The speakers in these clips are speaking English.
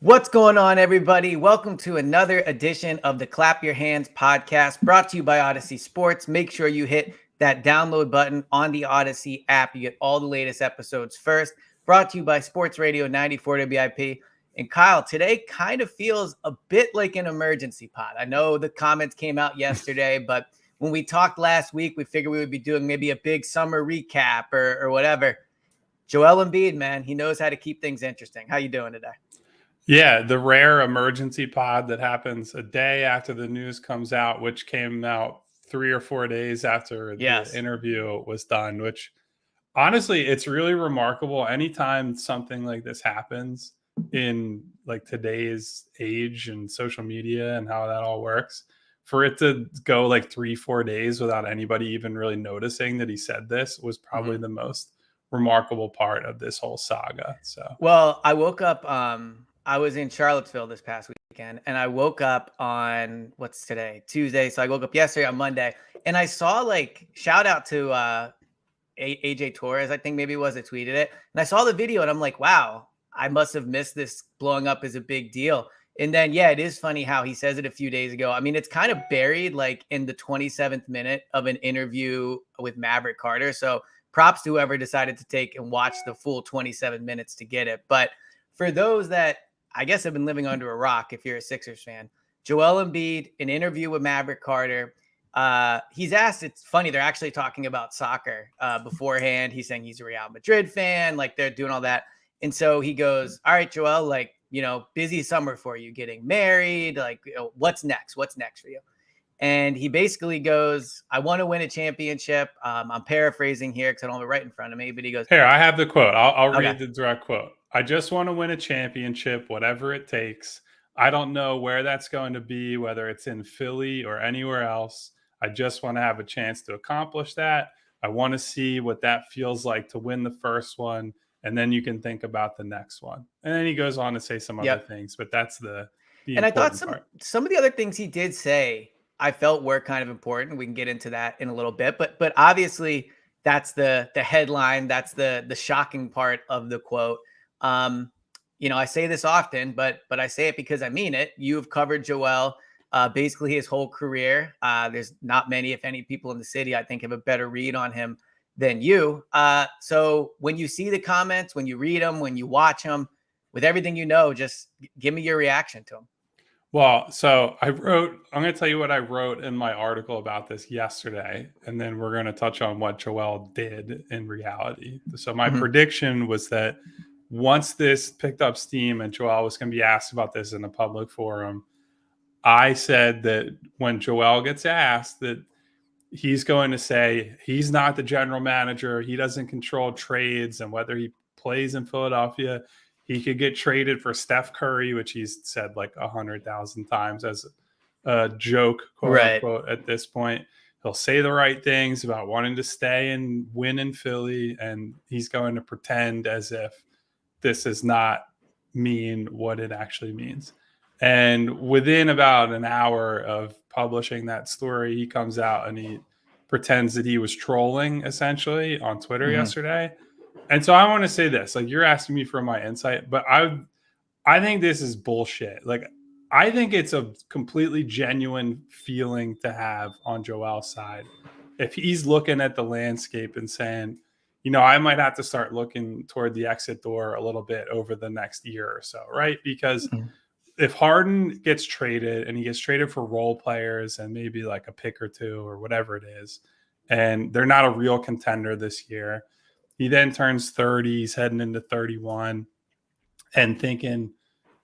What's going on, everybody? Welcome to another edition of the Clap Your Hands podcast brought to you by Odyssey Sports. Make sure you hit that download button on the Odyssey app. You get all the latest episodes first. Brought to you by Sports Radio 94 WIP. And Kyle, today kind of feels a bit like an emergency pod. I know the comments came out yesterday, but when we talked last week, we figured we would be doing maybe a big summer recap or whatever. Joel Embiid, man, he knows how to keep things interesting. How you doing today? Yeah, the rare emergency pod that happens a day after the news comes out, which came out 3 or 4 days after the interview was done, which honestly, it's really remarkable. Anytime something like this happens in like today's age and social media and how that all works, for it to go like 3-4 days without anybody even really noticing that he said this was probably the most remarkable part of this whole saga. So, well, I woke up, I was in Charlottesville this past weekend, and I woke up on what's today, Tuesday. So I woke up yesterday on Monday, and I saw like shout out to AJ Torres. I think maybe it was that tweeted it, and I saw the video, and I'm like, wow, I must have missed this blowing up as a big deal. And then yeah, it is funny how he says it a few days ago. I mean, it's kind of buried like in the 27th minute of an interview with Maverick Carter. So props to whoever decided to take and watch the full 27 minutes to get it. But for those that I guess have been living under a rock, if you're a Sixers fan, Joel Embiid, an interview with Maverick Carter. He's asked, it's funny, they're actually talking about soccer beforehand. He's saying he's a Real Madrid fan, like they're doing all that. And so he goes, all right, Joel, like, busy summer for you, getting married. Like, what's next? What's next for you? And he basically goes, I want to win a championship. I'm paraphrasing here because I don't have it right in front of me, but he goes, here, I have the quote. I'll read the direct quote. I just want to win a championship, whatever it takes. I don't know where that's going to be, whether it's in Philly or anywhere else. I just want to have a chance to accomplish that. I want to see what that feels like to win the first one, and then you can think about the next one. And then he goes on to say some other things, but that's the and I thought part. Some of the other things he did say I felt were kind of important. We can get into that in a little bit, but obviously that's the headline. That's the shocking part of the quote. I say this often, but I say it because I mean it. You've covered Joel basically his whole career. There's not many, if any, people in the city I think have a better read on him than you. So when you see the comments, when you read them, when you watch them, with everything just give me your reaction to them. Well, so I'm going to tell you what I wrote in my article about this yesterday, and then we're going to touch on what Joel did in reality. So my prediction was that once this picked up steam and Joel was going to be asked about this in a public forum, I said that when Joel gets asked that he's going to say he's not the general manager. He doesn't control trades and whether he plays in Philadelphia. He could get traded for Steph Curry, which he's said like 100,000 times as a joke, quote unquote, at this point. He'll say the right things about wanting to stay and win in Philly, and he's going to pretend as if this does not mean what it actually means. And within about an hour of publishing that story, he comes out and he pretends that he was trolling essentially on Twitter yesterday. And so I want to say this, like you're asking me for my insight, but I think this is bullshit. Like I think it's a completely genuine feeling to have on Joel's side. If he's looking at the landscape and saying, I might have to start looking toward the exit door a little bit over the next year or so, right? Because if Harden gets traded and he gets traded for role players and maybe like a pick or two or whatever it is, and they're not a real contender this year, he then turns 30, he's heading into 31 and thinking,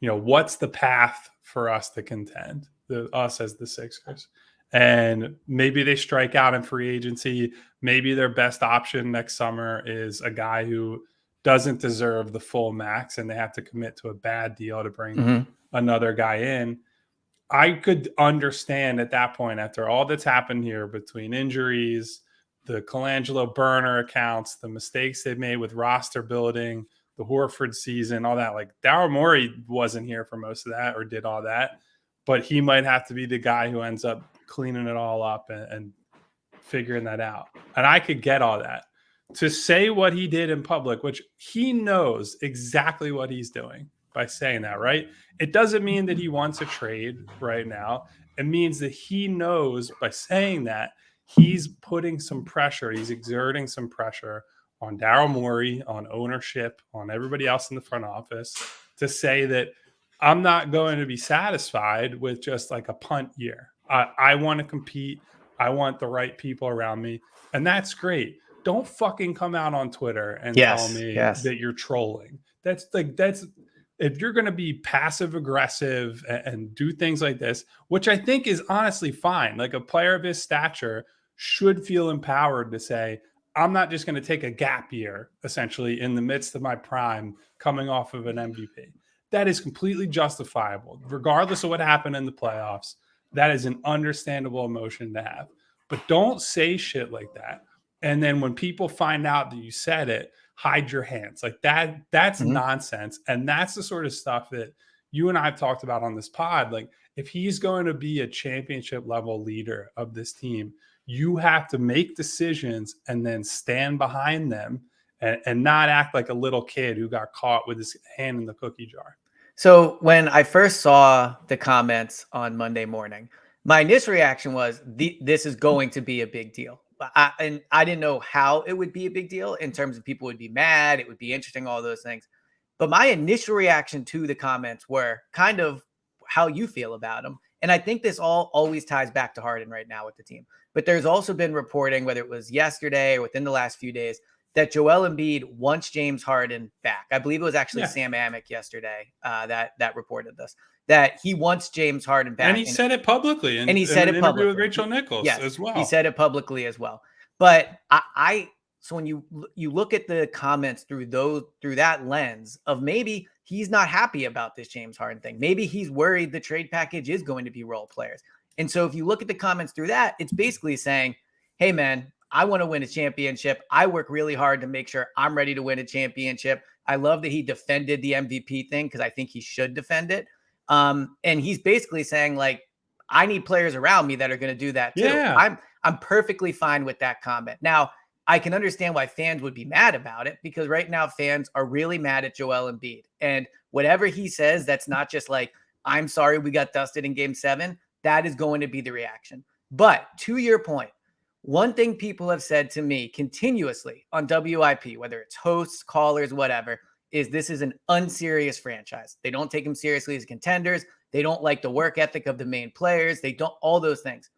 what's the path for us to contend, us as the Sixers? And maybe they strike out in free agency. Maybe their best option next summer is a guy who doesn't deserve the full max and they have to commit to a bad deal to bring another guy in. I could understand at that point, after all that's happened here between injuries, the Colangelo burner accounts, the mistakes they've made with roster building, the Horford season, all that. Like Daryl Morey wasn't here for most of that or did all that, but he might have to be the guy who ends up cleaning it all up and figuring that out. And I could get all that. To say what he did in public, which he knows exactly what he's doing, by saying that, right? It doesn't mean that he wants a trade right now. It means that he knows by saying that he's putting some pressure, he's exerting some pressure on Daryl Morey, on ownership, on everybody else in the front office to say that I'm not going to be satisfied with just like a punt year. I want to compete. I want the right people around me. And that's great. Don't fucking come out on Twitter and tell me that you're trolling. That's if you're going to be passive aggressive and do things like this, which I think is honestly fine. Like a player of his stature should feel empowered to say, I'm not just going to take a gap year, essentially, in the midst of my prime coming off of an MVP. That is completely justifiable, regardless of what happened in the playoffs. That is an understandable emotion to have. But don't say shit like that. And then when people find out that you said it, hide your hands. Like that's nonsense. And that's the sort of stuff that you and I have talked about on this pod. Like if he's going to be a championship level leader of this team, you have to make decisions and then stand behind them and not act like a little kid who got caught with his hand in the cookie jar. So when I first saw the comments on Monday morning, my initial reaction was this is going to be a big deal. And I didn't know how it would be a big deal in terms of people would be mad. It would be interesting, all those things. But my initial reaction to the comments were kind of how you feel about them. And I think this always ties back to Harden right now with the team. But there's also been reporting, whether it was yesterday or within the last few days, that Joel Embiid wants James Harden back. I believe it was actually Sam Amick yesterday that reported this, that he wants James Harden back. And he said it publicly. And he said it publicly with Rachel Nichols as well. He said it publicly as well. But so when you look at the comments through that lens of maybe he's not happy about this James Harden thing. Maybe he's worried the trade package is going to be role players. And so if you look at the comments through that, it's basically saying, hey, man, I want to win a championship. I work really hard to make sure I'm ready to win a championship. I love that he defended the MVP thing because I think he should defend it. And he's basically saying, like, I need players around me that are going to do that too. Yeah. I'm perfectly fine with that comment. Now, I can understand why fans would be mad about it because right now fans are really mad at Joel Embiid. And whatever he says, that's not just like, I'm sorry we got dusted in Game 7. That is going to be the reaction. But to your point, one thing people have said to me continuously on WIP, whether it's hosts, callers, whatever, is this is an unserious franchise. They don't take them seriously as contenders. They don't like the work ethic of the main players. They don't, all those things.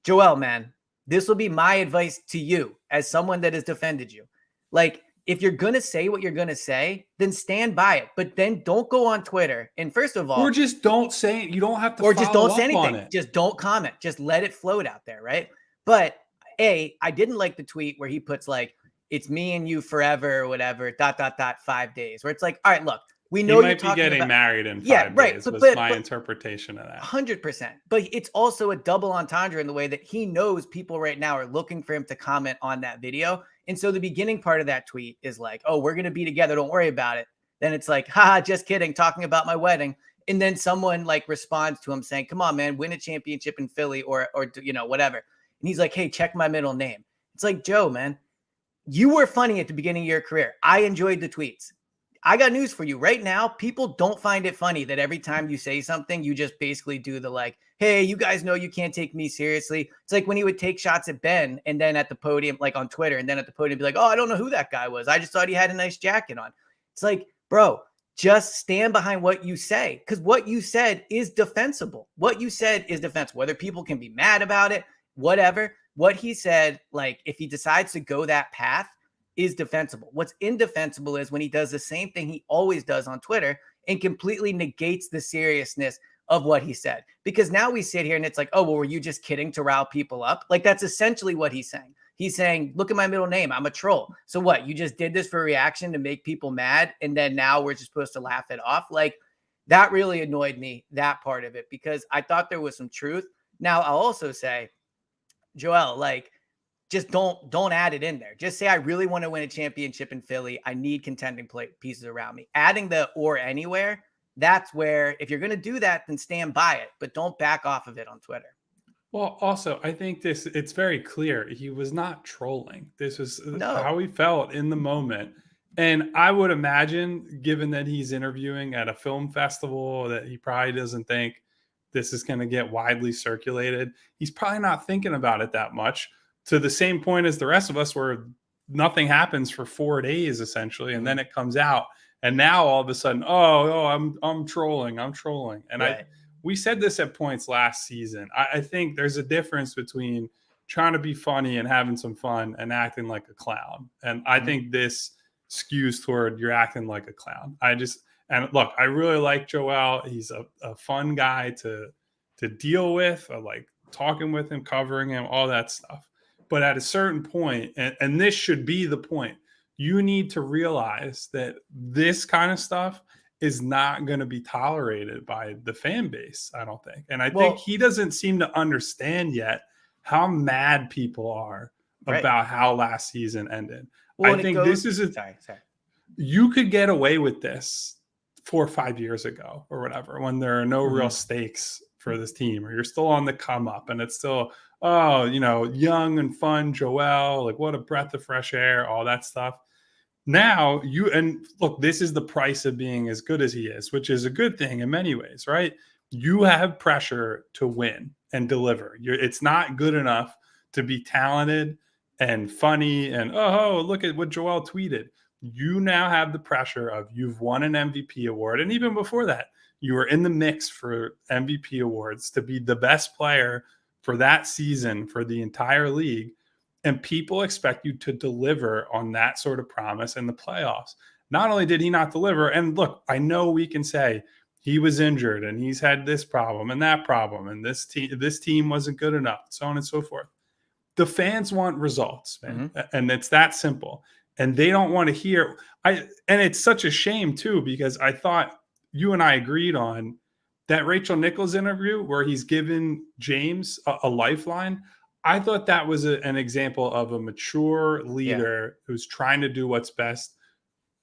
Joel, man, this will be my advice to you as someone that has defended you. Like, if you're going to say what you're going to say, then stand by it. But then don't go on Twitter. And first of all, or just don't say it. You don't have to, or just don't say anything. It. Just don't comment. Just let it float out there. Right. But I didn't like the tweet where he puts like, it's me and you forever or whatever, ... 5 days, where it's like, all right, look, we know you might be getting married in 5 days. Was my interpretation of that. 100%. But it's also a double entendre in the way that he knows people right now are looking for him to comment on that video. And so the beginning part of that tweet is like, oh, we're going to be together. Don't worry about it. Then it's like, haha, just kidding, talking about my wedding. And then someone like responds to him saying, come on, man, win a championship in Philly or you know, whatever. And he's like, hey, check my middle name. It's like, Joe, man, you were funny at the beginning of your career. I enjoyed the tweets. I got news for you right now. People don't find it funny that every time you say something, you just basically do the like, hey, you guys know you can't take me seriously. It's like when he would take shots at Ben and then at the podium, like on Twitter, and then at the podium be like, oh, I don't know who that guy was. I just thought he had a nice jacket on. It's like, bro, just stand behind what you say, because what you said is defensible. What you said is defensible, whether people can be mad about it, whatever. What he said, like if he decides to go that path, is defensible. What's indefensible is when he does the same thing he always does on Twitter and completely negates the seriousness of what he said. Because now we sit here and it's like, oh, well, were you just kidding to rile people up? Like that's essentially what he's saying. He's saying, look at my middle name. I'm a troll. So what? You just did this for reaction to make people mad. And then now we're just supposed to laugh it off. Like that really annoyed me, that part of it, because I thought there was some truth. Now I'll also say, Joel, like, just don't add it in there. Just say, I really want to win a championship in Philly. I need contending pieces around me. Adding the or anywhere, that's where, if you're going to do that, then stand by it, but don't back off of it on Twitter. Well, also, I think it's very clear. He was not trolling. This was how he felt in the moment. And I would imagine, given that he's interviewing at a film festival, that he probably doesn't think this is going to get widely circulated. He's probably not thinking about it that much, to the same point as the rest of us, where nothing happens for 4 days essentially, and then it comes out, and now all of a sudden, I'm trolling, and Right. we said this at points last season. I think there's a difference between trying to be funny and having some fun and acting like a clown, and I think this skews toward you're acting like a clown. And look, I really like Joel. He's a fun guy to deal with. I like talking with him, covering him, all that stuff. But at a certain point, and this should be the point, you need to realize that this kind of stuff is not going to be tolerated by the fan base, I don't think. And I think he doesn't seem to understand yet how mad people are about how last season ended. Well, I think this is you could get away with this 4 or 5 years ago or whatever, when there are no real stakes for this team, or you're still on the come up and it's still, young and fun Joel, like what a breath of fresh air, all that stuff. Now and look, this is the price of being as good as he is, which is a good thing in many ways, right? You have pressure to win and deliver. It's not good enough to be talented and funny and, look at what Joel tweeted. You now have the pressure of, you've won an MVP award. And even before that, you were in the mix for MVP awards to be the best player for that season for the entire league. And people expect you to deliver on that sort of promise in the playoffs. Not only did he not deliver, and look, I know we can say he was injured and he's had this problem and that problem, and this team wasn't good enough, so on and so forth. The fans want results, man. And it's that simple. And they don't want to hear. And it's such a shame too, because I thought you and I agreed on that Rachel Nichols interview where he's given James a lifeline. I thought that was an example of a mature leader who's trying to do what's best.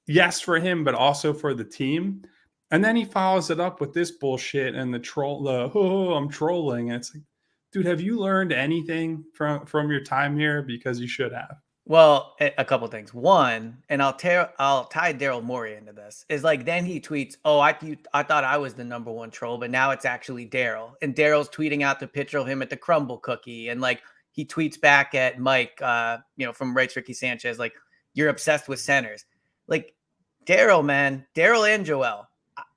Yes, for him, but also for the team. And then he follows it up with this bullshit and I'm trolling. And it's like, dude, have you learned anything from your time here? Because you should have. Well, a couple things. One, and I'll tie Daryl Morey into this, is like, then he tweets, I thought I was the number one troll, but now it's actually Daryl. And Daryl's tweeting out the picture of him at the crumble cookie. And like, he tweets back at Mike, from Rights Ricky Sanchez, like, you're obsessed with centers. Like, Daryl, man, Daryl and Joel,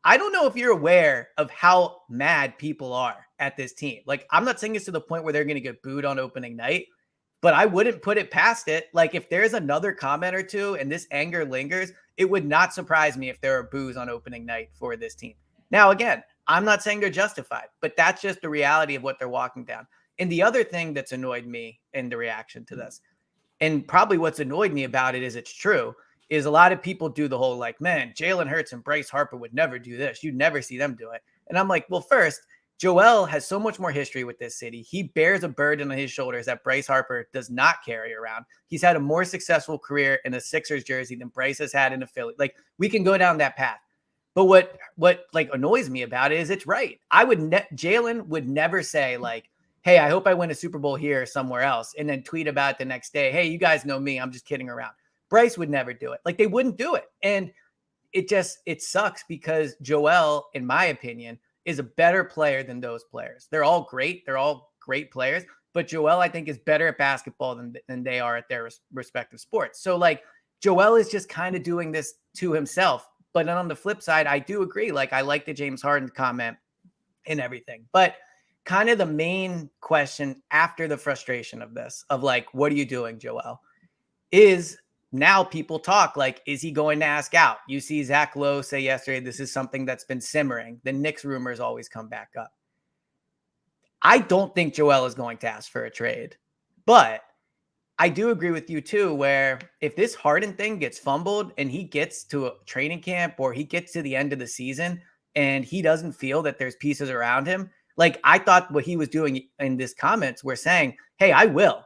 I don't know if you're aware of how mad people are at this team. Like, I'm not saying it's to the point where they're going to get booed on opening night, but I wouldn't put it past it. Like, if there's another comment or two and this anger lingers, it would not surprise me if there are boos on opening night for this team. Now, again, I'm not saying they're justified, but that's just the reality of what they're walking down. And the other thing that's annoyed me in the reaction to this, and probably what's annoyed me about it is it's true, is a lot of people do the whole like, man, Jalen Hurts and Bryce Harper would never do this. You'd never see them do it. And I'm like, well, first, Joel has so much more history with this city. He bears a burden on his shoulders that Bryce Harper does not carry around. He's had a more successful career in a Sixers jersey than Bryce has had in a Philly. Like, we can go down that path. But what like annoys me about it is it's right. Jalen would never say like, hey, I hope I win a Super Bowl here or somewhere else, and then tweet about it the next day. Hey, you guys know me. I'm just kidding around. Bryce would never do it. Like, they wouldn't do it. And it sucks because Joel, in my opinion, is a better player than those players. They're all great. They're all great players. But Joel, I think, is better at basketball than they are at their respective sports. So, like, Joel is just kind of doing this to himself. But then on the flip side, I do agree. Like, I like the James Harden comment and everything. But kind of the main question after the frustration of this, of like, what are you doing, Joel, is now people talk like, is he going to ask out? You see Zach Lowe say yesterday, this is something that's been simmering. The Knicks rumors always come back up. I don't think Joel is going to ask for a trade, but I do agree with you too, where if this Harden thing gets fumbled and he gets to a training camp or he gets to the end of the season and he doesn't feel that there's pieces around him, like, I thought what he was doing in this comments were saying, hey, I will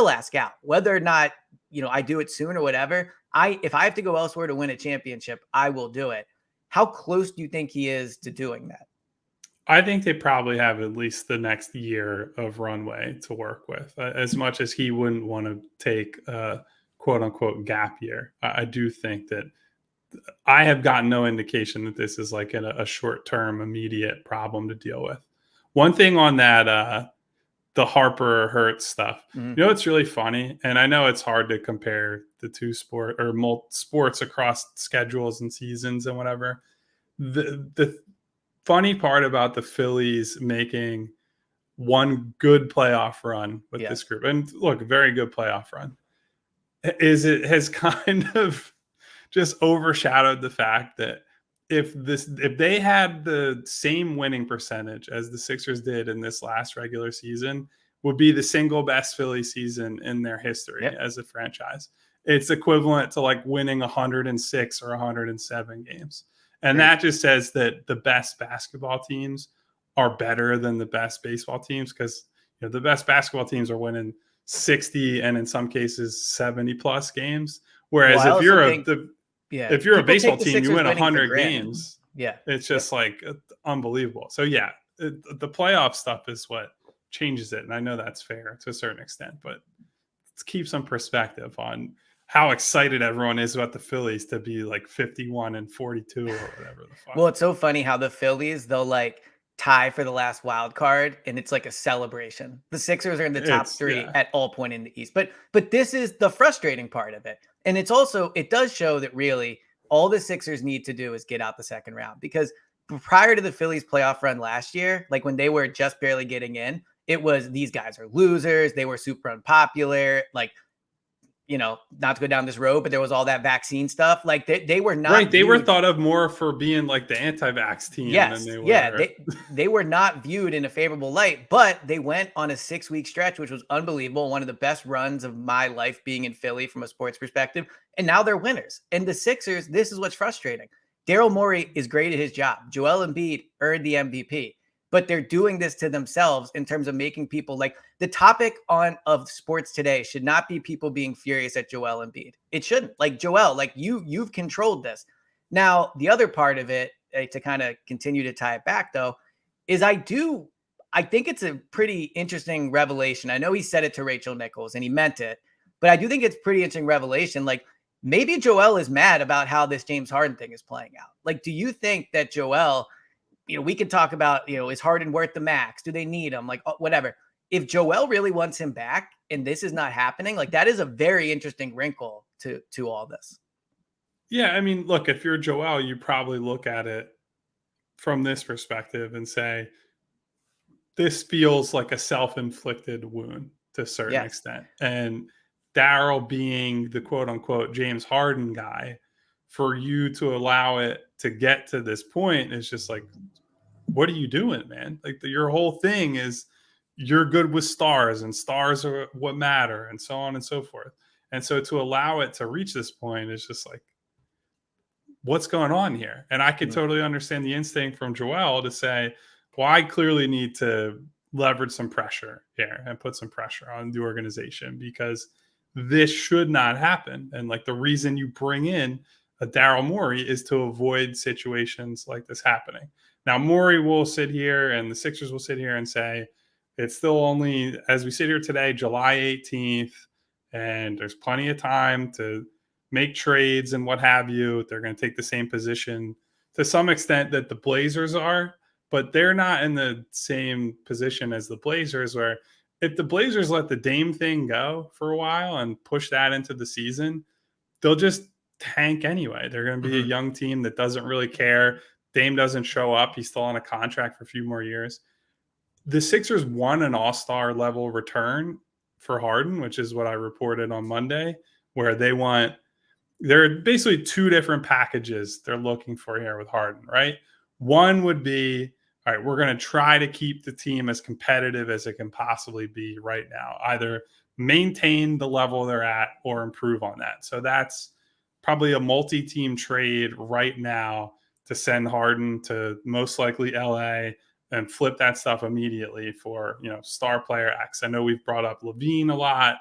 ask out, whether or not, I do it soon or whatever. If I have to go elsewhere to win a championship, I will do it. How close do you think he is to doing that? I think they probably have at least the next year of runway to work with, as much as he wouldn't want to take quote unquote gap year. I do think that I have gotten no indication that this is like a short term, immediate problem to deal with. One thing on that, the Harper Hurts stuff. Mhm. You know, it's really funny, and I know it's hard to compare the two sports across schedules and seasons and whatever. The funny part about the Phillies making one good playoff run with Yeah. this group, and look, very good playoff run, is it has kind of just overshadowed the fact that if they had the same winning percentage as the Sixers did in this last regular season, would be the single best Philly season in their history Yep. as a franchise. It's equivalent to like winning 106 or 107 games. And Crazy. that just says that the best basketball teams are better than the best baseball teams, because the best basketball teams are winning 60 and in some cases 70 plus games. Well, Whereas I also think, yeah, if you're a people baseball take the team, you Sixers win winning for 100 granted. games. Yeah. It's Yep. just like unbelievable. So yeah, the playoff stuff is what changes it, and I know that's fair to a certain extent, but let's keep some perspective on how excited everyone is about the Phillies to be like 51 and 42 or whatever the fuck. Well, it's so funny how the Phillies, they'll like tie for the last wild card and it's like a celebration. The Sixers are in the top It's 3 yeah, at all point in the East. But this is the frustrating part of it. And it's also, it does show that really all the Sixers need to do is get out the second round, because prior to the Phillies playoff run last year, like when they were just barely getting in, it was these guys are losers, they were super unpopular, like, not to go down this road, but there was all that vaccine stuff. Like they were right. not They were viewed. thought of more for being like the anti-vax team than Yes, they yeah, were. they were not viewed in a favorable light, but they went on a 6-week stretch, which was unbelievable, one of the best runs of my life being in Philly from a sports perspective, and now they're winners. And the Sixers, this is what's frustrating. Daryl Morey is great at his job. Joel Embiid earned the MVP, but they're doing this to themselves in terms of making people like the topic of sports today should not be people being furious at Joel Embiid. It shouldn't. Like Joel, like you've controlled this. Now, the other part of it, to kind of continue to tie it back, though, is I think it's a pretty interesting revelation. I know he said it to Rachel Nichols and he meant it, but I do think it's pretty interesting revelation. Like maybe Joel is mad about how this James Harden thing is playing out. Like, do you think that Joel, we could talk about, is Harden worth the max? Do they need him? Like, whatever. If Joel really wants him back and this is not happening, like that is a very interesting wrinkle to all this. Yeah, I mean, look, if you're Joel, you probably look at it from this perspective and say, this feels like a self-inflicted wound to a certain Yes. extent. And Daryl being the quote unquote James Harden guy, for you to allow it to get to this point is just like, what are you doing, man? Like your whole thing is you're good with stars and stars are what matter and so on and so forth. And so to allow it to reach this point is just like, what's going on here? And I could Mhm. totally understand the instinct from Joel to say, well, I clearly need to leverage some pressure here and put some pressure on the organization because this should not happen. And like the reason you bring in a Daryl Morey is to avoid situations like this happening. Now, Morey will sit here and the Sixers will sit here and say, it's still only, as we sit here today, July 18th, and there's plenty of time to make trades and what have you. They're going to take the same position to some extent that the Blazers are, but they're not in the same position as the Blazers, where if the Blazers let the Dame thing go for a while and push that into the season, they'll just tank anyway. They're going to be a Mhm. young team that doesn't really care. Dame doesn't show up. He's still on a contract for a few more years. The Sixers won an all-star level return for Harden, which is what I reported on Monday, where there are basically two different packages they're looking for here with Harden, right? One would be, all right, we're going to try to keep the team as competitive as it can possibly be right now, either maintain the level they're at or improve on that. So that's probably a multi-team trade right now to send Harden to most likely LA and flip that stuff immediately for, star player X. I know we've brought up Levine a lot.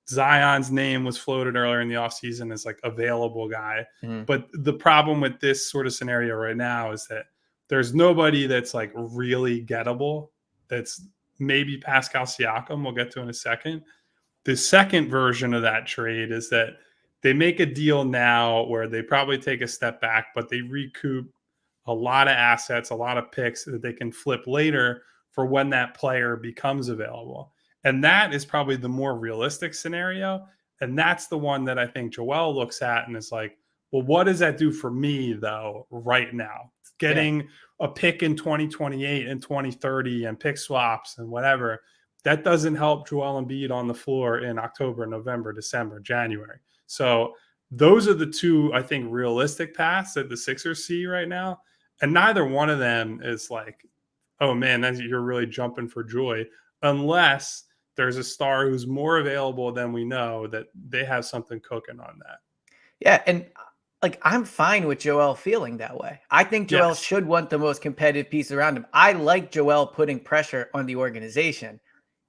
Zion's name was floated earlier in the offseason as like available guy. Mhm. But the problem with this sort of scenario right now is that there's nobody that's like really gettable. That's maybe Pascal Siakam, we'll get to in a second. The second version of that trade is that they make a deal now where they probably take a step back, but they recoup a lot of assets, a lot of picks that they can flip later for when that player becomes available. And that is probably the more realistic scenario. And that's the one that I think Joel looks at and is like, well, what does that do for me, though, right now? Yeah. Getting a pick in 2028 and 2030 and pick swaps and whatever, that doesn't help Joel Embiid on the floor in October, November, December, January. So those are the two, I think, realistic paths that the Sixers see right now. And neither one of them is like, oh man, you're really jumping for joy, unless there's a star who's more available than we know that they have something cooking on that. Yeah, and like I'm fine with Joel feeling that way. I think Joel Yes. should want the most competitive piece around him. I like Joel putting pressure on the organization.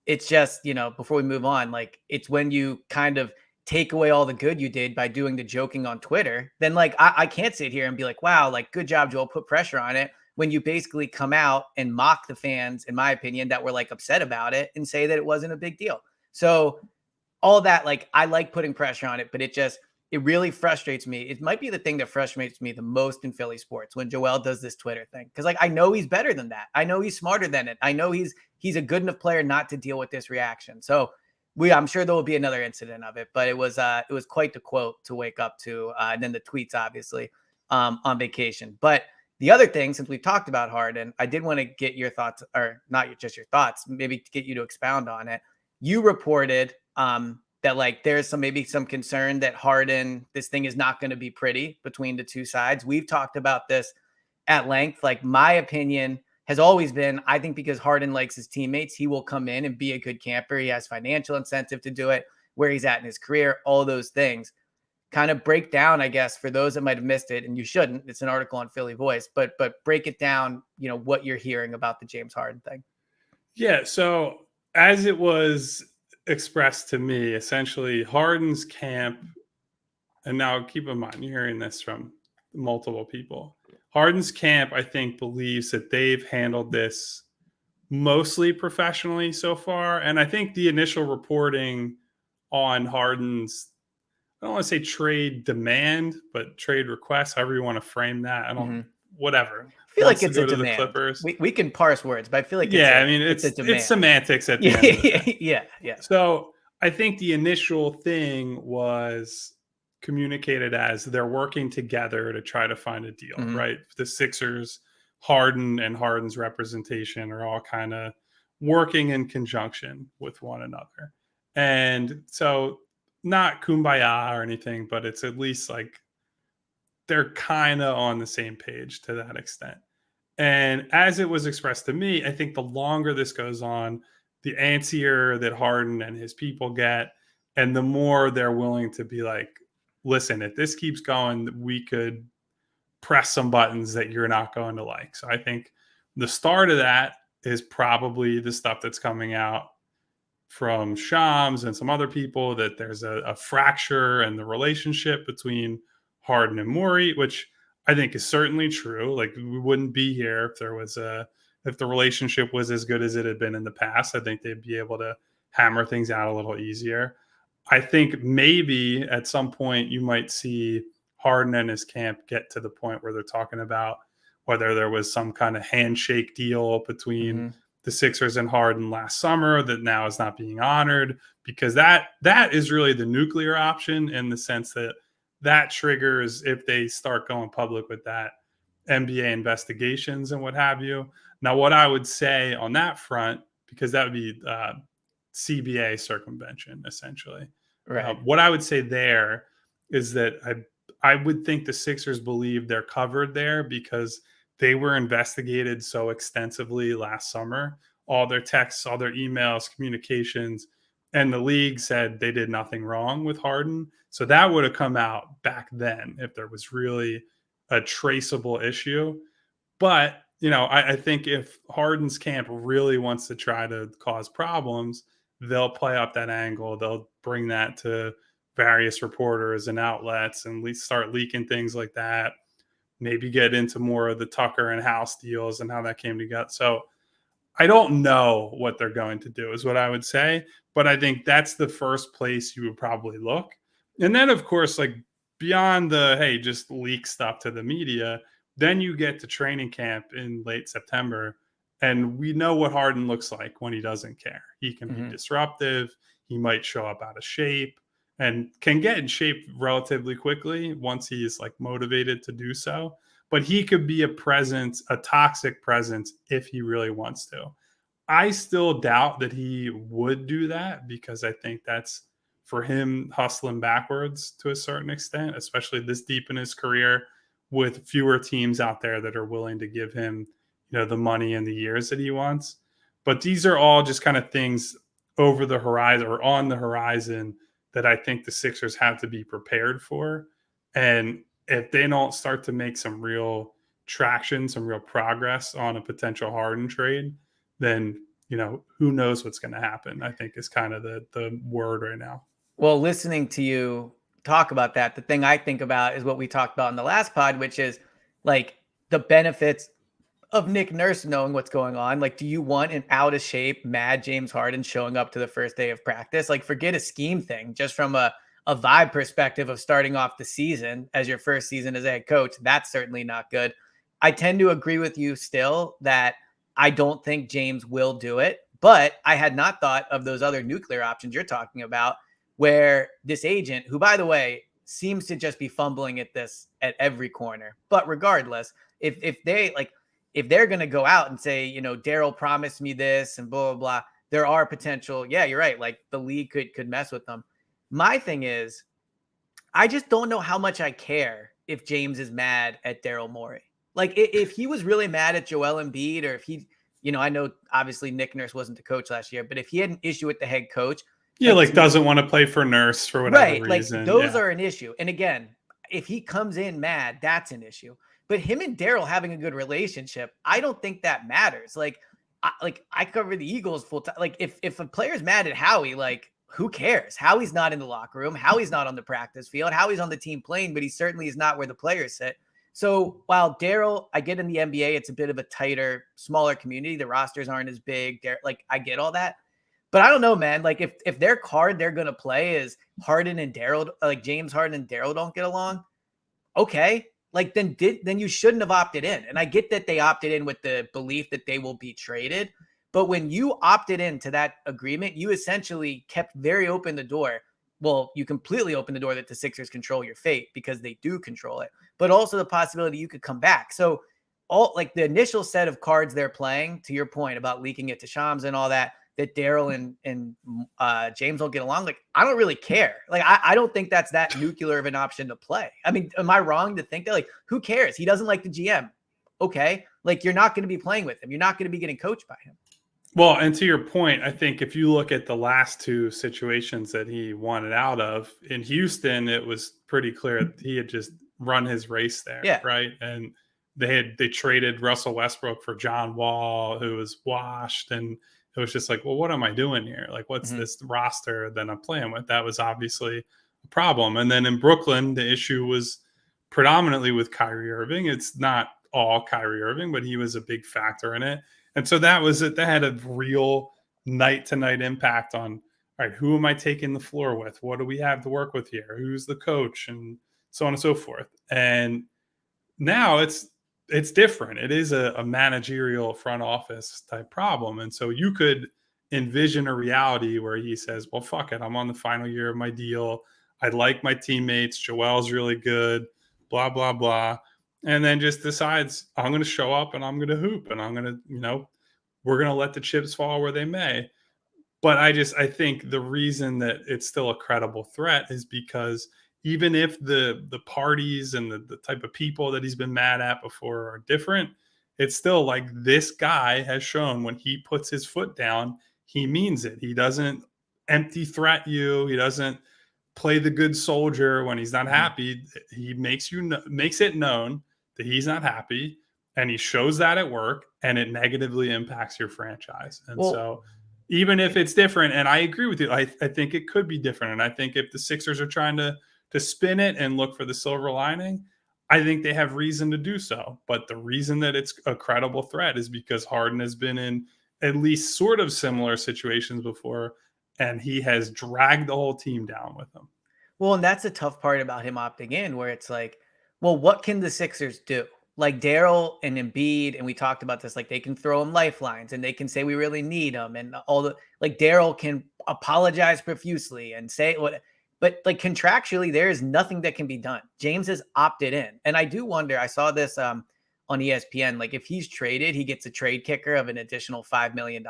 It's just, before we move on, like it's when you kind of take away all the good you did by doing the joking on Twitter, then like I can't sit here and be like, wow, like good job, Joel, put pressure on it. When you basically come out and mock the fans, in my opinion, that were like upset about it and say that it wasn't a big deal. So all that, like I like putting pressure on it, but it really frustrates me. It might be the thing that frustrates me the most in Philly sports when Joel does this Twitter thing. Cause like I know he's better than that. I know he's smarter than it. I know he's a good enough player not to deal with this reaction. So I'm sure there will be another incident of it, but it was quite the quote to wake up to. And then the tweets, obviously, on vacation. But the other thing, since we've talked about Harden, I did want to get your thoughts, or not just your thoughts, maybe to get you to expound on it. You reported that like there's maybe some concern that Harden, this thing is not going to be pretty between the two sides. We've talked about this at length. Like my opinion has always been, I think because Harden likes his teammates, he will come in and be a good camper. He has financial incentive to do it, where he's at in his career, all those things. Kind of break down, I guess, for those that might have missed it, and you shouldn't. It's an article on Philly Voice, but break it down, what you're hearing about the James Harden thing. Yeah. So as it was expressed to me, essentially Harden's camp, and now keep in mind, you're hearing this from multiple people. Harden's camp, I think, believes that they've handled this mostly professionally so far. And I think the initial reporting on Harden's, I don't want to say trade demand, but trade request, however you want to frame that. I don't, whatever. I feel Wants like to it's a go to the demand. Clippers. We can parse words, but I feel like Yeah, I mean, it's a demand. it's semantics at the Yeah, end of the day. yeah. So I think the initial thing was communicated as they're working together to try to find a deal, right? The Sixers, Harden, and Harden's representation are all kind of working in conjunction with one another. And so, not kumbaya or anything, but it's at least like they're kind of on the same page to that extent. And as it was expressed to me, I think the longer this goes on, the antsier that Harden and his people get, and the more they're willing to be like, listen, if this keeps going, we could press some buttons that you're not going to like. So I think the start of that is probably the stuff that's coming out from Shams and some other people, that there's a fracture in the relationship between Harden and Morey, which I think is certainly true. Like we wouldn't be here if the relationship was as good as it had been in the past. I think they'd be able to hammer things out a little easier. I think maybe at some point you might see Harden and his camp get to the point where they're talking about whether there was some kind of handshake deal between the Sixers and Harden last summer that now is not being honored, because that is really the nuclear option, in the sense that that triggers, if they start going public with that, NBA investigations and what have you. Now, what I would say on that front, because that would be CBA circumvention, essentially. Right. What I would say there is that I would think the Sixers believe they're covered there because they were investigated so extensively last summer. All their texts, all their emails, communications, and the league said they did nothing wrong with Harden. So that would have come out back then if there was really a traceable issue. But, I think if Harden's camp really wants to try to cause problems, they'll play up that angle. They'll bring that to various reporters and outlets and start leaking things like that. Maybe get into more of the Tucker and House deals and how that came together. So I don't know what they're going to do is what I would say, but I think that's the first place you would probably look. And then of course, like beyond the, hey, just leak stuff to the media, then you get to training camp in late September, and we know what Harden looks like when he doesn't care. He can be disruptive. He might show up out of shape and can get in shape relatively quickly once he is like motivated to do so. But he could be a presence, a toxic presence, if he really wants to. I still doubt that he would do that because I think that's for him hustling backwards to a certain extent, especially this deep in his career with fewer teams out there that are willing to give him, the money and the years that he wants. But these are all just kind of things over the horizon or on the horizon that I think the Sixers have to be prepared for. And if they don't start to make some real traction, some real progress on a potential Harden trade, then who knows what's going to happen. I think is kind of the word right now. Well, listening to you talk about that, the thing I think about is what we talked about in the last pod, which is like the benefits of Nick Nurse knowing what's going on. Like, do you want an out of shape, mad James Harden showing up to the first day of practice? Like, forget a scheme thing, just from a vibe perspective of starting off the season as your first season as a head coach. That's certainly not good. I tend to agree with you still that I don't think James will do it, but I had not thought of those other nuclear options you're talking about, where this agent, who, by the way, seems to just be fumbling at this at every corner. But regardless, if they're going to go out and say, Daryl promised me this and blah, blah, blah, there are potential. Yeah, you're right. Like the league could mess with them. My thing is, I just don't know how much I care if James is mad at Daryl Morey. Like if he was really mad at Joel Embiid, or if he, I know obviously Nick Nurse wasn't the coach last year, but if he had an issue with the head coach, yeah, like doesn't want to play for Nurse for whatever reason. Like those are an issue. And again, if he comes in mad, that's an issue. But him and Daryl having a good relationship, I don't think that matters. Like I cover the Eagles full time. Like if a player's mad at Howie, like who cares? Howie's not in the locker room. Howie's not on the practice field. Howie's on the team playing, but he certainly is not where the players sit. So while Daryl, I get in the NBA, it's a bit of a tighter, smaller community. The rosters aren't as big. Like I get all that. But I don't know, man. Like if their card they're gonna play is Harden and Daryl, like James Harden and Daryl don't get along, okay. Like then you shouldn't have opted in. And I get that they opted in with the belief that they will be traded. But when you opted into that agreement, you essentially kept very open the door. Well, you completely open the door that the Sixers control your fate, because they do control it, but also the possibility you could come back. So all like the initial set of cards they're playing, to your point about leaking it to Shams and all that Daryl and James don't get along. Like, I don't really care. Like, I don't think that's that nuclear of an option to play. I mean, am I wrong to think that? Like, who cares? He doesn't like the GM. Okay. Like, you're not going to be playing with him. You're not going to be getting coached by him. Well, and to your point, I think if you look at the last two situations that he wanted out of in Houston, it was pretty clear that he had just run his race there. Yeah. Right. And they traded Russell Westbrook for John Wall, who was washed, and it was just like, well, what am I doing here? Like, what's this roster that I'm playing with? That was obviously a problem. And then in Brooklyn, the issue was predominantly with Kyrie Irving. It's not all Kyrie Irving, but he was a big factor in it. And so that was it. That had a real night-to-night impact on, all right, who am I taking the floor with? What do we have to work with here? Who's the coach? And so on and so forth. And now it's different. It is a managerial front office type problem. And so you could envision a reality where he says, well, fuck it. I'm on the final year of my deal. I like my teammates. Joel's really good, blah, blah, blah. And then just decides I'm going to show up and I'm going to hoop and I'm going to, we're going to let the chips fall where they may. But I think the reason that it's still a credible threat is because even if the parties and the type of people that he's been mad at before are different, it's still like this guy has shown when he puts his foot down, he means it. He doesn't empty threat you. He doesn't play the good soldier when he's not happy. He makes it known that he's not happy, and he shows that at work, and it negatively impacts your franchise. And so even if it's different, and I agree with you, I think it could be different. And I think if the Sixers are trying to spin it and look for the silver lining, I think they have reason to do so. But the reason that it's a credible threat is because Harden has been in at least sort of similar situations before, and he has dragged the whole team down with him. Well, and that's the tough part about him opting in, where it's like, well, what can the Sixers do? Like Daryl and Embiid, and we talked about this, like they can throw him lifelines and they can say we really need him, and all the like Daryl can apologize profusely and say what, but like contractually, there is nothing that can be done. James has opted in, and I do wonder. I saw this on ESPN. Like if he's traded, he gets a trade kicker of an additional $5 million.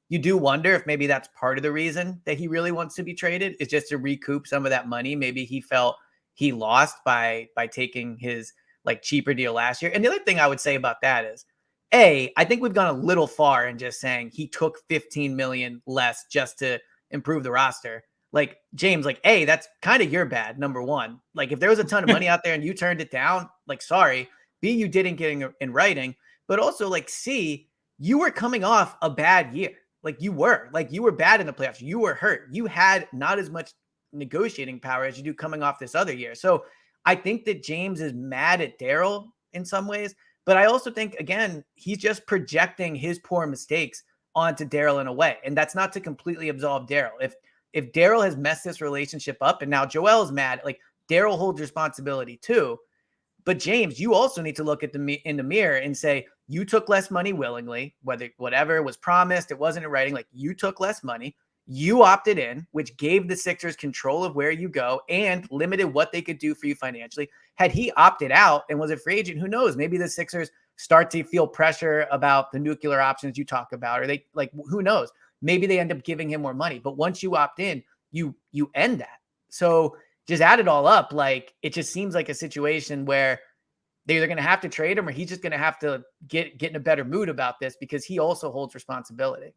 You do wonder if maybe that's part of the reason that he really wants to be traded, is just to recoup some of that money. Maybe he felt he lost by taking his like cheaper deal last year. And the other thing I would say about that is, I think we've gone a little far in just saying he took 15 million less just to improve the roster. Like James, like, that's kind of your bad. Number one, like if there was a ton of money out there and you turned it down, like, sorry. B, you didn't get in writing, but also like C, you were coming off a bad year. Like you were bad in the playoffs. You were hurt. You had not as much negotiating power as you do coming off this other year. So I think that James is mad at Daryl in some ways, but I also think, again, he's just projecting his poor mistakes onto Daryl in a way. And that's not to completely absolve Daryl. If Daryl has messed this relationship up and now Joel's mad, like Daryl holds responsibility too. But James, you also need to look at in the mirror and say, you took less money willingly, whatever was promised, it wasn't in writing. Like you took less money, you opted in, which gave the Sixers control of where you go and limited what they could do for you financially. Had he opted out and was a free agent, who knows? Maybe the Sixers start to feel pressure about the nuclear options you talk about, or they like, who knows? Maybe they end up giving him more money. But once you opt in, you end that. So just add it all up. Like it just seems like a situation where they're either going to have to trade him or he's just going to have to get in a better mood about this, because he also holds responsibility.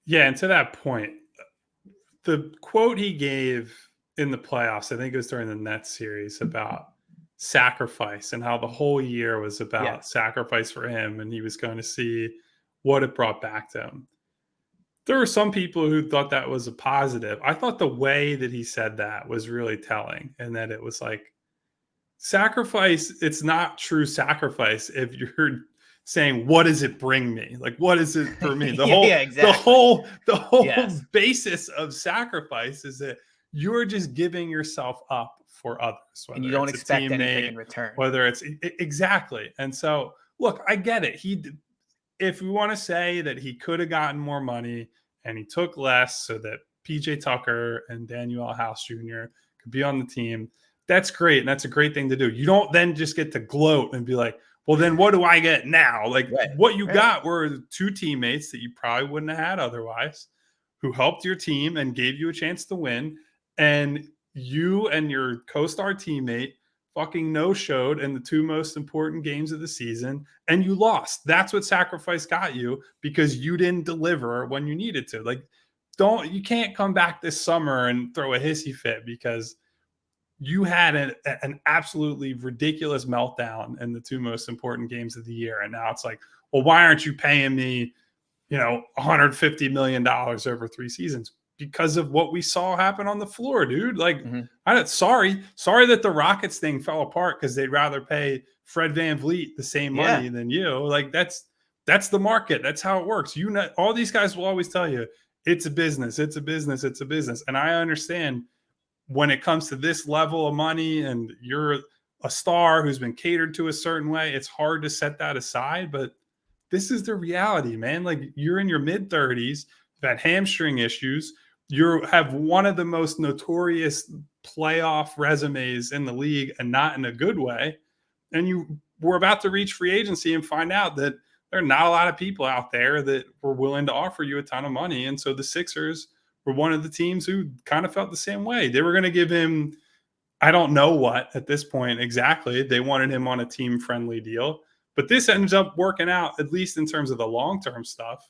Yeah. And to that point, the quote he gave in the playoffs, I think it was during the Nets series, about sacrifice and how the whole year was about sacrifice for him. And he was going to see what it brought back to him. There were some people who thought that was a positive. I thought the way that he said that was really telling, and that it was like, sacrifice, it's not true sacrifice if you're saying, what does it bring me? Like, what is it for me? The whole basis of sacrifice is that you're just giving yourself up for others, and you don't expect anything in return. Whether it's exactly. And so, look, I get it. If we want to say that he could have gotten more money and he took less so that PJ Tucker and Daniel House Jr. could be on the team, that's great. And that's a great thing to do. You don't then just get to gloat and be like, well, then what do I get now? Like what you got were two teammates that you probably wouldn't have had otherwise, who helped your team and gave you a chance to win. And you and your co-star teammate fucking no-showed in the two most important games of the season, and you lost. That's what sacrifice got you, because you didn't deliver when you needed to. Like, you can't come back this summer and throw a hissy fit because you had an absolutely ridiculous meltdown in the two most important games of the year. And now it's like, well, why aren't you paying me, $150 million over 3 seasons? Because of what we saw happen on the floor, dude. Like, sorry that the Rockets thing fell apart because they'd rather pay Fred VanVleet the same money than you. Like, that's the market. That's how it works. All these guys will always tell you it's a business. It's a business. It's a business. And I understand when it comes to this level of money and you're a star who's been catered to a certain way, it's hard to set that aside. But this is the reality, man. Like, you're in your mid-30s, you've had hamstring issues. You have one of the most notorious playoff resumes in the league, and not in a good way. And you were about to reach free agency and find out that there are not a lot of people out there that were willing to offer you a ton of money. And so the Sixers were one of the teams who kind of felt the same way. They were going to give him, I don't know what at this point exactly. They wanted him on a team-friendly deal. But this ends up working out, at least in terms of the long-term stuff,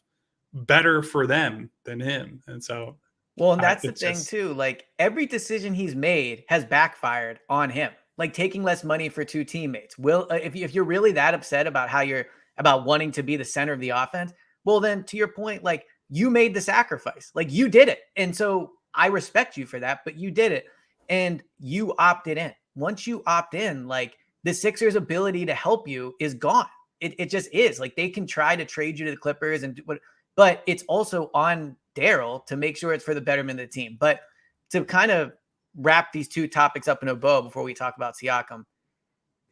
better for them than him. And so, well, and that's the thing too. Like, every decision he's made has backfired on him. Like taking less money for two teammates. If you're really that upset about how you're about wanting to be the center of the offense, well, then to your point, like, you made the sacrifice, like you did it. And so I respect you for that, but you did it and you opted in. Once you opt in, like, the Sixers' ability to help you is gone. It just is. Like, they can try to trade you to the Clippers and but it's also on Daryl to make sure it's for the betterment of the team. But to kind of wrap these two topics up in a bow before we talk about Siakam,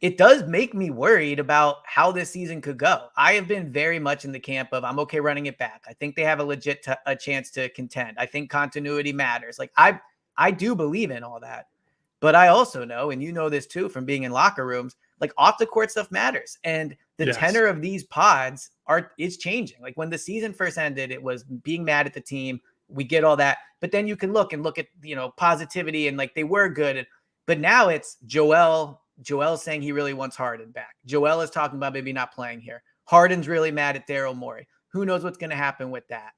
it does make me worried about how this season could go. I have been very much in the camp of I'm okay running it back. I think they have a legit a chance to contend. I think continuity matters. Like I do believe in all that. But I also know, and you know this too from being in locker rooms, like off the court stuff matters. And the Yes. tenor of these pods is changing. Like when the season first ended, it was being mad at the team. We get all that. But then you can look at, positivity and like they were good. But now it's Joel's saying he really wants Harden back. Joel is talking about maybe not playing here. Harden's really mad at Daryl Morey. Who knows what's going to happen with that?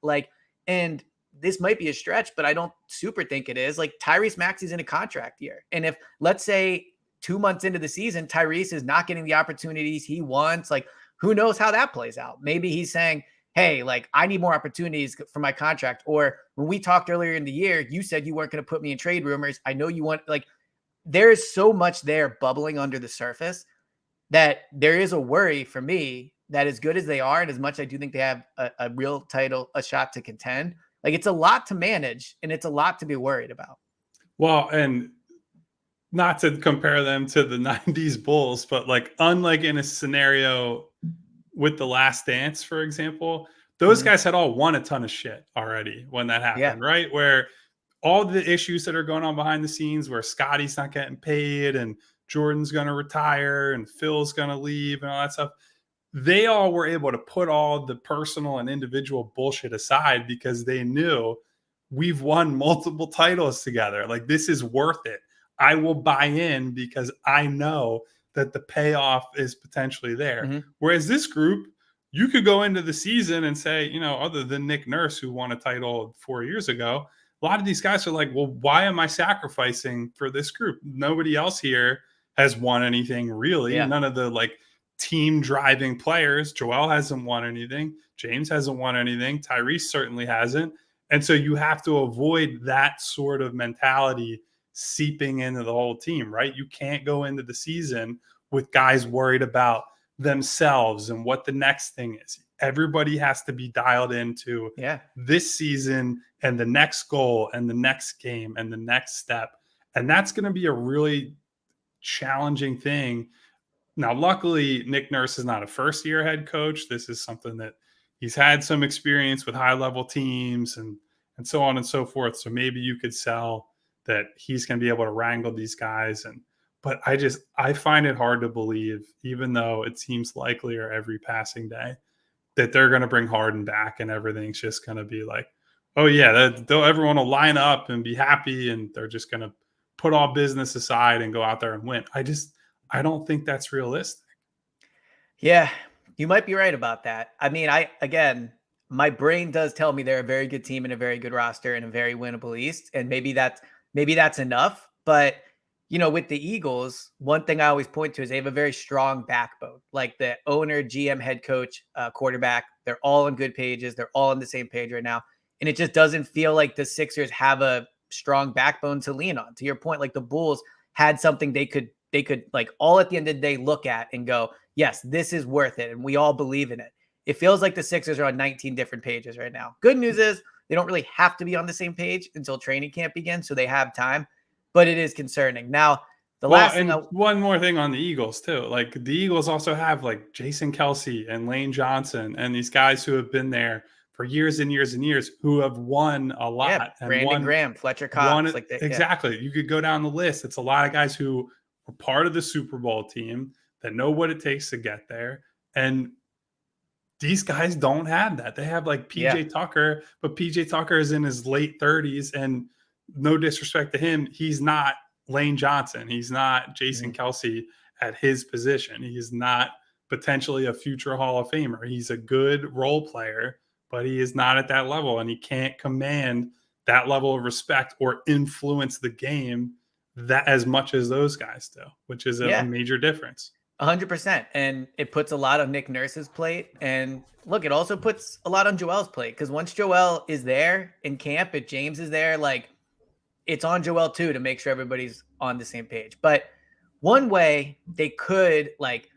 And this might be a stretch, but I don't super think it is. Like Tyrese Maxey's in a contract year. And if, let's say, 2 months into the season, Tyrese is not getting the opportunities he wants, like who knows how that plays out? Maybe he's saying, hey, like I need more opportunities for my contract. Or when we talked earlier in the year, you said you weren't going to put me in trade rumors. I know you want, like, there is so much there bubbling under the surface that there is a worry for me that as good as they are, and as much I do think they have a real title, a shot to contend, like it's a lot to manage and it's a lot to be worried about. Well, and not to compare them to the 90s Bulls, but like unlike in a scenario with the Last Dance, for example, those Mhm. guys had all won a ton of shit already when that Yeah. happened, right? Where all the issues that are going on behind the scenes, where Scotty's not getting paid and Jordan's going to retire and Phil's going to leave and all that stuff, they all were able to put all the personal and individual bullshit aside because they knew we've won multiple titles together. Like, this is worth it. I will buy in because I know that the payoff is potentially there. Mhm. Whereas this group, you could go into the season and say, other than Nick Nurse, who won a title 4 years ago, a lot of these guys are like, well, why am I sacrificing for this group? Nobody else here has won anything really. Yeah. None of the like team driving players. Joel hasn't won anything. James hasn't won anything. Tyrese certainly hasn't. And so you have to avoid that sort of mentality seeping into the whole team, right? You can't go into the season with guys worried about themselves and what the next thing is. Everybody has to be dialed into Yeah. this season and the next goal and the next game and the next step. And that's going to be a really challenging thing. Now, luckily, Nick Nurse is not a first year head coach. This is something that he's had some experience with high level teams and so on and so forth. So maybe you could sell that he's going to be able to wrangle these guys. But I find it hard to believe, even though it seems likelier every passing day, that they're going to bring Harden back and everything's just going to be like, oh yeah, everyone will line up and be happy, and they're just going to put all business aside and go out there and win. I don't think that's realistic. Yeah, you might be right about that. I mean, my brain does tell me they're a very good team and a very good roster and a very winnable East, and maybe that's enough. But with the Eagles, one thing I always point to is they have a very strong backbone. Like the owner, GM, head coach, quarterback, they're all on good pages. They're all on the same page right now, and it just doesn't feel like the Sixers have a strong backbone to lean on. To your point, like the Bulls had something they could like all at the end of the day look at and go, yes, this is worth it. And we all believe in it. It feels like the Sixers are on 19 different pages right now. Good news is they don't really have to be on the same page until training camp begins. So they have time, but it is concerning. Now, the Well, last thing and one more thing on the Eagles too. Like the Eagles also have like Jason Kelsey and Lane Johnson and these guys who have been there for years and years and years who have won a yeah, lot and Brandon won Graham, Fletcher Cox, one like that. Yeah. exactly. You could go down the list. It's a lot of guys who were part of the Super Bowl team that know what it takes to get there. And these guys don't have that. They have like Yeah. PJ Tucker, but PJ Tucker is in his late 30s. And no disrespect to him, he's not Lane Johnson. He's not Jason Mhm. Kelsey at his position. He's not potentially a future Hall of Famer. He's a good role player, but he is not at that level. And he can't command that level of respect or influence the game that as much as those guys do, which is a Yeah. major difference. 100%. And it puts a lot on Nick Nurse's plate. And look, it also puts a lot on Joel's plate because once Joel is there in camp, if James is there, like it's on Joel too to make sure everybody's on the same page. But one way they could like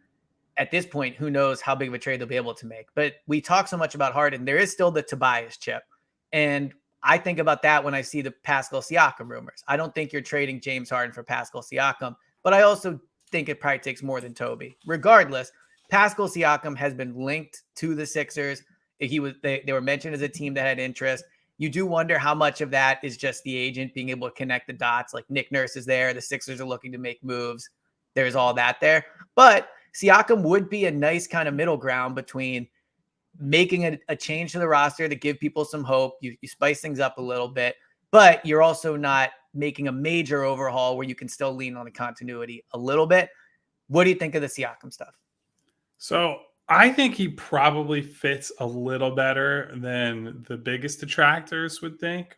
at this point, who knows how big of a trade they'll be able to make. But we talk so much about Harden. There is still the Tobias chip. And I think about that when I see the Pascal Siakam rumors. I don't think you're trading James Harden for Pascal Siakam, but I also think it probably takes more than Toby. Regardless, Pascal Siakam has been linked to the Sixers. They were mentioned as a team that had interest. You do wonder how much of that is just the agent being able to connect the dots. Like Nick Nurse is there. The Sixers are looking to make moves. There's all that there. But Siakam would be a nice kind of middle ground between making a change to the roster to give people some hope. You spice things up a little bit, but you're also not making a major overhaul where you can still lean on the continuity a little bit. What do you think of the Siakam stuff? So I think he probably fits a little better than the biggest detractors would think.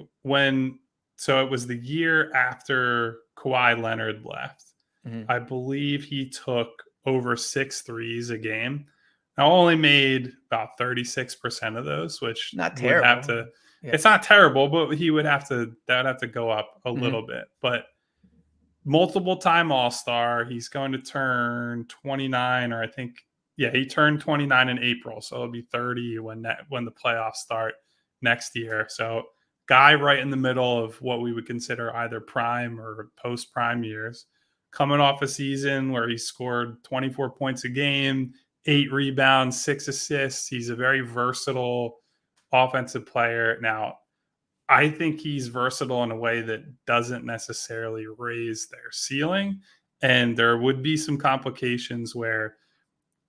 So it was the year after Kawhi Leonard left. Mm-hmm. I believe he took over 6 threes a game. I only made about 36% of those, which Not would terrible. have to, Yeah. it's not terrible, but that would have to go up a little bit. But multiple time All-Star, he's going to turn 29, or I think, yeah, he turned 29 in April. So it'll be 30 when the playoffs start next year. So guy right in the middle of what we would consider either prime or post-prime years, coming off a season where he scored 24 points a game, 8 rebounds, 6 assists. He's a very versatile offensive player. Now, I think he's versatile in a way that doesn't necessarily raise their ceiling. And there would be some complications where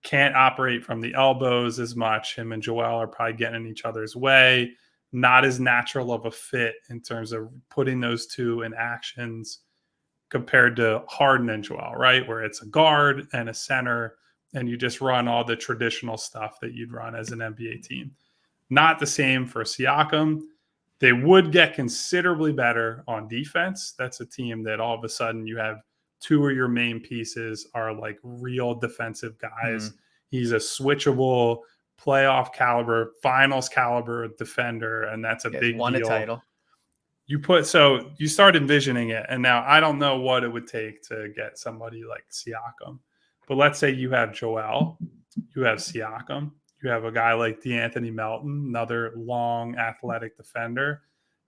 can't operate from the elbows as much. Him and Joel are probably getting in each other's way. Not as natural of a fit in terms of putting those two in actions compared to Harden and Joel, right? Where it's a guard and a center, and you just run all the traditional stuff that you'd run as an NBA team. Not the same for Siakam. They would get considerably better on defense. That's a team that all of a sudden you have 2 of your main pieces are like real defensive guys. He's a switchable playoff caliber, finals caliber defender, and that's a big won deal. A title. So you start envisioning it, and now I don't know what it would take to get somebody like Siakam, but let's say you have Joel, you have Siakam, you have a guy like DeAnthony Melton, another long athletic defender.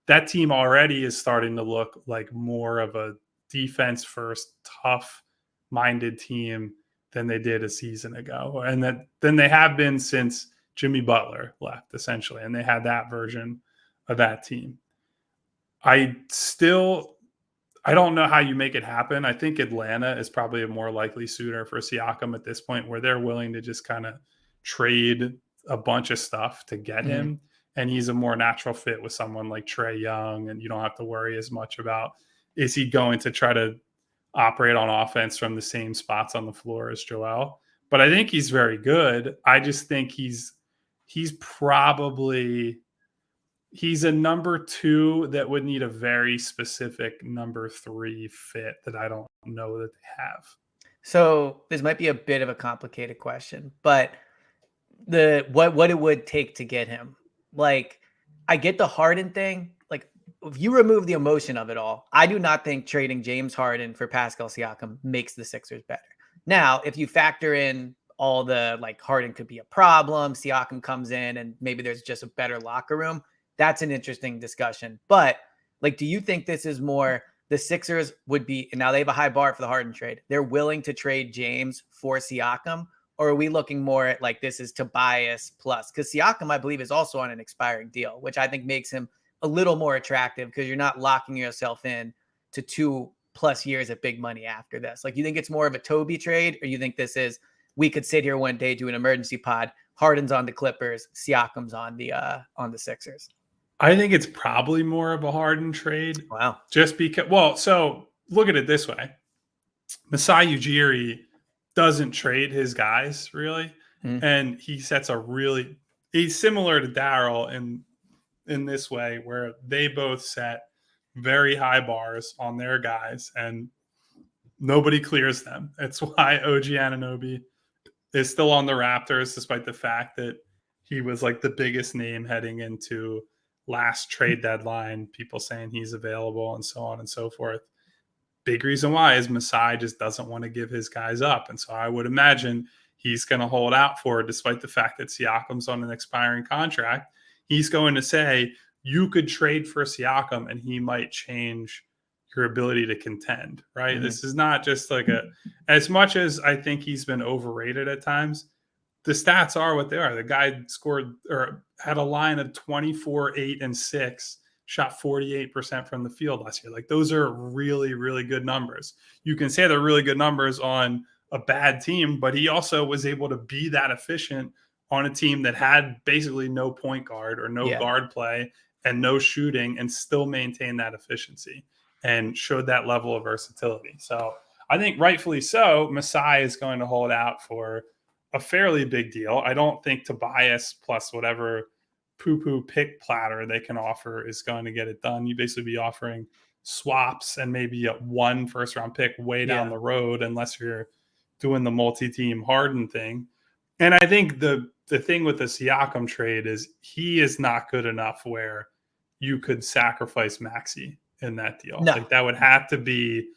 That team already is starting to look like more of a defense first, tough minded team than they did a season ago. And then they have been since Jimmy Butler left, essentially. And they had that version of that team. I don't know how you make it happen. I think Atlanta is probably a more likely suitor for Siakam at this point, where they're willing to just kind of trade a bunch of stuff to get him. And he's a more natural fit with someone like Trae Young. And you don't have to worry as much about, is he going to try to operate on offense from the same spots on the floor as Joel? But I think he's very good. I just think he's a number 2 that would need a very specific number 3 fit that I don't know that they have. So this might be a bit of a complicated question, but what it would take to get him. Like, I get the Harden thing. Like, if you remove the emotion of it all, I do not think trading James Harden for Pascal Siakam makes the Sixers better. Now, if you factor in all the, like, Harden could be a problem, Siakam comes in, and maybe there's just a better locker room, that's an interesting discussion. But, like, do you think this is more the Sixers would be, and now they have a high bar for the Harden trade, they're willing to trade James for Siakam? Or are we looking more at like this is Tobias plus? Because Siakam, I believe, is also on an expiring deal, which I think makes him a little more attractive because you're not locking yourself in to 2+ years of big money after this. Like, you think it's more of a Toby trade, or you think this is, we could sit here one day, do an emergency pod, Harden's on the Clippers, Siakam's on the Sixers? I think it's probably more of a Harden trade. Wow. Just because, so look at it this way. Masai Ujiri doesn't trade his guys really. And he sets he's similar to Daryl in this way, where they both set very high bars on their guys and nobody clears them. It's why OG Anunoby is still on the Raptors, despite the fact that he was like the biggest name heading into last trade deadline, people saying he's available and so on and so forth. Big reason why is Masai just doesn't want to give his guys up. And so I would imagine he's going to hold out for, despite the fact that Siakam's on an expiring contract. He's going to say, you could trade for Siakam and he might change your ability to contend, right? Mm-hmm. This is not just like as much as I think he's been overrated at times, the stats are what they are. The guy scored or had a line of 24, 8, and 6, shot 48% from the field last year. Like, those are really, really good numbers. You can say they're really good numbers on a bad team, but he also was able to be that efficient on a team that had basically no point guard or no guard play and no shooting, and still maintain that efficiency and showed that level of versatility. So I think rightfully so, Masai is going to hold out for a fairly big deal. I don't think Tobias plus whatever poo-poo pick platter they can offer is going to get it done. You basically be offering swaps and maybe a 1 first-round pick way down the road, unless you're doing the multi-team Harden thing. And I think the thing with the Siakam trade is he is not good enough where you could sacrifice Maxey in that deal. No. Like, that would have to be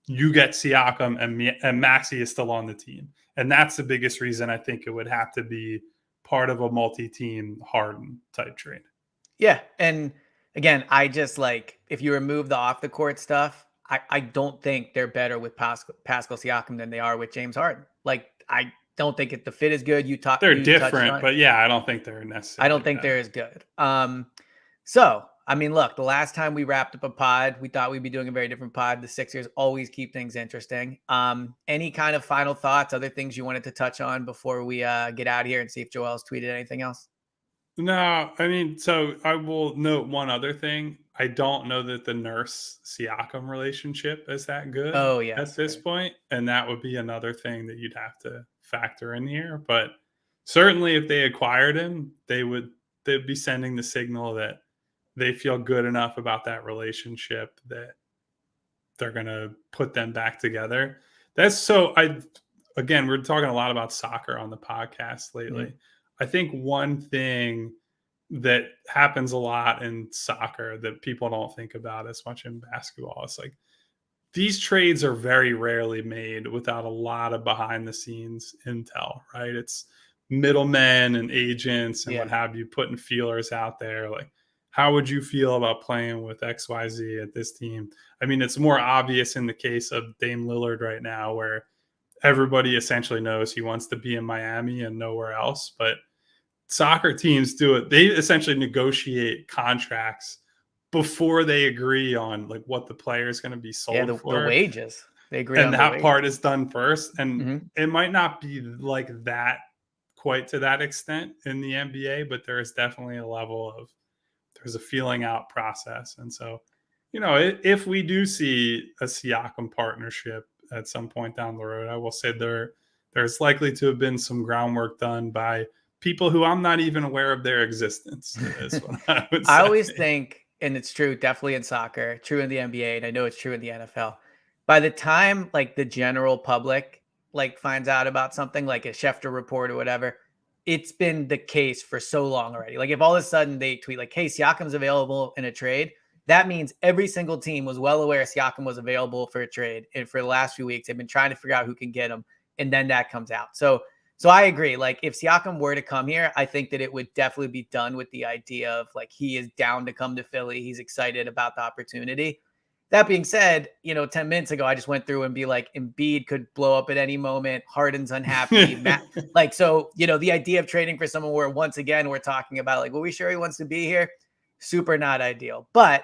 you get Siakam and Maxey is still on the team. And that's the biggest reason I think it would have to be part of a multi-team Harden type trade. Yeah. And again, I just like, if you remove the off the court stuff, I don't think they're better with Pascal Siakam than they are with James Harden. Like, I don't think the fit is good. They're different, but yeah, I don't think they're necessarily. I don't think they're as good. So, I mean, look, the last time we wrapped up a pod, we thought we'd be doing a very different pod. The Sixers always keep things interesting. Any kind of final thoughts, other things you wanted to touch on before we get out of here and see if Joel's tweeted anything else? No, I mean, so I will note one other thing. I don't know that the Nurse-Siakam relationship is that good at this point. And that would be another thing that you'd have to factor in here. But certainly if they acquired him, they'd be sending the signal that they feel good enough about that relationship that they're going to put them back together. Again, we're talking a lot about soccer on the podcast lately. Mm-hmm. I think one thing that happens a lot in soccer that people don't think about as much in basketball is like, these trades are very rarely made without a lot of behind the scenes intel, right? It's middlemen and agents and what have you, putting feelers out there. Like, how would you feel about playing with XYZ at this team? I mean, it's more obvious in the case of Dame Lillard right now, where everybody essentially knows he wants to be in Miami and nowhere else. But soccer teams do it. They essentially negotiate contracts before they agree on like what the player is going to be sold for. The wages. They agree on that part is done first. And it might not be like that quite to that extent in the NBA, but there is definitely a level of, there's a feeling out process. And so, if we do see a Siakam partnership at some point down the road, I will say there's likely to have been some groundwork done by people who I'm not even aware of their existence, is what I would say. I always think, and it's true, definitely in soccer, true in the NBA, and I know it's true in the NFL. By the time like the general public like finds out about something like a Schefter report or whatever, it's been the case for so long already. Like, if all of a sudden they tweet like, hey, Siakam's available in a trade, that means every single team was well aware Siakam was available for a trade. And for the last few weeks, they've been trying to figure out who can get him. And then that comes out. So I agree. Like, if Siakam were to come here, I think that it would definitely be done with the idea of like, he is down to come to Philly. He's excited about the opportunity. That being said, 10 minutes ago, I just went through and be like, Embiid could blow up at any moment. Harden's unhappy. The idea of trading for someone where once again, we're talking about like, well, we sure he wants to be here? Super not ideal. But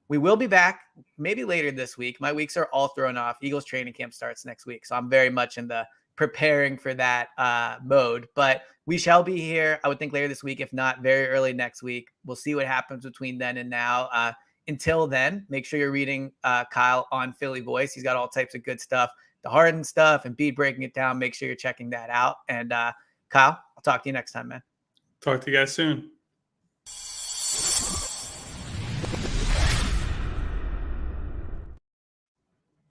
we will be back maybe later this week. My weeks are all thrown off. Eagles training camp starts next week. So I'm very much in the preparing for that mode. But we shall be here, I would think, later this week, if not very early next week. We'll see what happens between then and now. Until then, make sure you're reading Kyle on Philly Voice. He's got all types of good stuff, the Harden stuff, and Embiid breaking it down. Make sure you're checking that out. And Kyle, I'll talk to you next time, man. Talk to you guys soon.